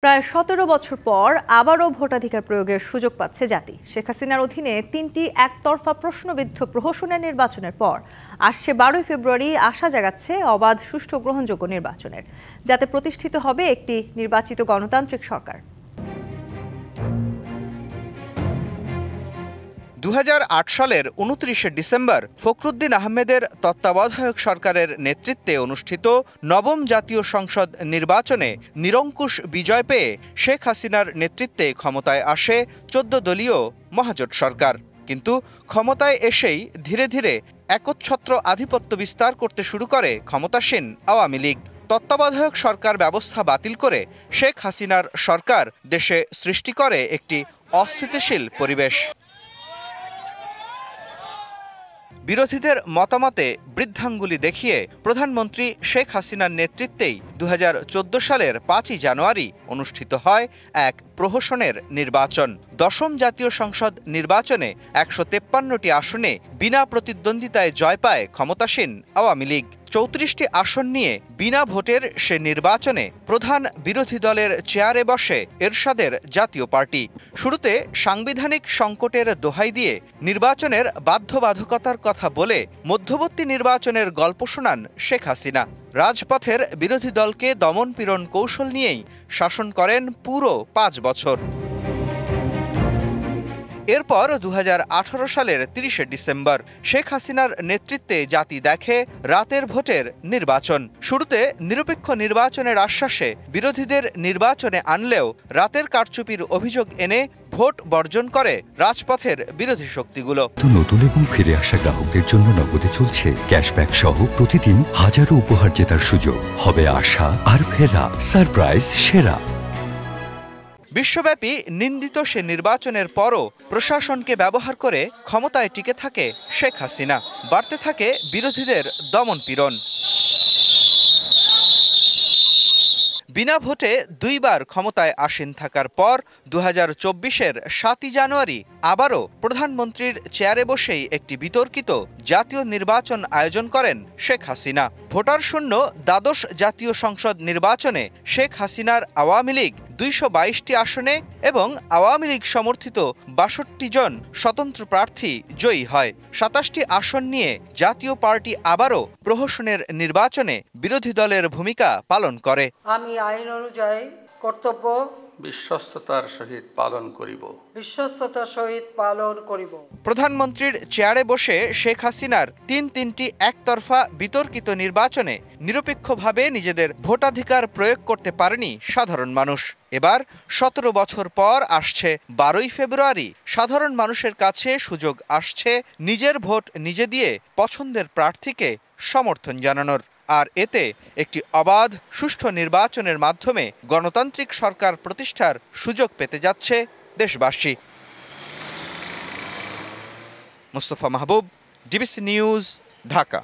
প্রায় ১৭ বছর পর আবারও ভোটাধিকার প্রয়োগের সুযোগ পাচ্ছে জাতি। শেখ হাসিনার অধীনে ৩টি একতরফা প্রশ্নবিদ্ধ প্রহসনের নির্বাচনের পর আসছে ১২ই ফেব্রুয়ারি আশা জাগাচ্ছে অবাধ, সুষ্ঠু, গ্রহণযোগ্য নির্বাচনের, যাতে প্রতিষ্ঠিত হবে একটি নির্বাচিত গণতান্ত্রিক সরকার। ২০০৮ সালের ২৯শে ডিসেম্বর ফখরুদ্দিন আহমেদের তত্ত্বাবধায়ক সরকারের নেতৃত্বে অনুষ্ঠিত নবম জাতীয় সংসদ নির্বাচনে নিরঙ্কুশ বিজয় পেয়ে শেখ হাসিনার নেতৃত্বে ক্ষমতায় আসে ১৪ দলীয় মহাজোট সরকার। কিন্তু ক্ষমতায় এসেই ধীরে ধীরে একচ্ছত্র আধিপত্য বিস্তার করতে শুরু করে ক্ষমতাসীন আওয়ামী লীগ। তত্ত্বাবধায়ক সরকার ব্যবস্থা বাতিল করে শেখ হাসিনার সরকার দেশে সৃষ্টি করে একটি অস্থিতিশীল পরিবেশ। বিরোধীদের মতামতে বৃদ্ধাঙ্গুলি দেখিয়ে প্রধানমন্ত্রী শেখ হাসিনার নেতৃত্বেই ২০১৪ সালের ৫ই জানুয়ারি অনুষ্ঠিত হয় এক প্রহসনের নির্বাচন। দশম জাতীয় সংসদ নির্বাচনে ১৫৩টি আসনে বিনা প্রতিদ্বন্দ্বিতায় জয় পায় ক্ষমতাসীন আওয়ামী লীগ। ৩৪টি আসন নিয়ে বিনা ভোটের সে নির্বাচনে প্রধান বিরোধী দলের চেয়ারে বসে এরশাদের জাতীয় পার্টি। শুরুতে সাংবিধানিক সংকটের দোহাই দিয়ে নির্বাচনের বাধ্যবাধকতার কথা বলে মধ্যবর্তী নির্বাচনের গল্প শোনান শেখ হাসিনা। রাজপথের বিরোধী দলকে দমন পীড়ন কৌশল নিয়েই শাসন করেন পুরো ৫ বছর। এরপর ২০১৮ সালের ৩০শে ডিসেম্বর শেখ হাসিনার নেতৃত্বে জাতি দেখে রাতের ভোটের নির্বাচন। শুরুতে নিরপেক্ষ নির্বাচনের আশ্বাসে বিরোধীদের নির্বাচনে আনলেও রাতের কারচুপির অভিযোগ এনে ভোট বর্জন করে রাজপথের বিরোধী শক্তিগুলো। নতুন এবং ফিরে আসা গ্রাহকদের জন্য নগদে চলছে ক্যাশব্যাক সহ প্রতিদিন হাজারো উপহার জেতার সুযোগ। হবে আশা আর ফেরা, সারপ্রাইজ সেরা। বিশ্বব্যাপী নিন্দিত সে নির্বাচনের পরও প্রশাসনকে ব্যবহার করে ক্ষমতায় টিকে থাকে শেখ হাসিনা। বাড়তে থাকে বিরোধীদের দমন পীড়ন। বিনা ভোটে দুইবার ক্ষমতায় আসীন থাকার পর ২০২৪-এর ৭ই জানুয়ারি আবারও প্রধানমন্ত্রীর চেয়ারে বসেই একটি বিতর্কিত জাতীয় নির্বাচন আয়োজন করেন শেখ হাসিনা। ভোটার শূন্য দ্বাদশ জাতীয় সংসদ নির্বাচনে শেখ হাসিনার আওয়ামী লীগ ২২২টি আসনে এবং আওয়ামী লীগ সমর্থিত ৬২ জন স্বতন্ত্র প্রার্থী জয়ী হয়। ২৭টি আসন নিয়ে জাতীয় পার্টি আবারও প্রহসনের নির্বাচনে বিরোধী দলের ভূমিকা পালন করে। আমি আইন অনুযায়ী কর্তব্য বিশ্বস্ততার সহিত পালন করিব। প্রধানমন্ত্রীর চেয়ারে বসে শেখ হাসিনার তিনটি একতরফা বিতর্কিত নির্বাচনে নিরপেক্ষভাবে নিজেদের ভোটাধিকার প্রয়োগ করতে পারেনি সাধারণ মানুষ। এবার ১৭ বছর পর আসছে ১২ই ফেব্রুয়ারি, সাধারণ মানুষের কাছে সুযোগ আসছে নিজের ভোট নিজে দিয়ে পছন্দের প্রার্থীকে সমর্থন জানানোর। আর এতে একটি অবাধ, সুষ্ঠু নির্বাচনের মাধ্যমে গণতান্ত্রিক সরকার প্রতিষ্ঠার সুযোগ পেতে যাচ্ছে দেশবাসী। মুস্তফা মাহবুব, ডিবিসি নিউজ, ঢাকা।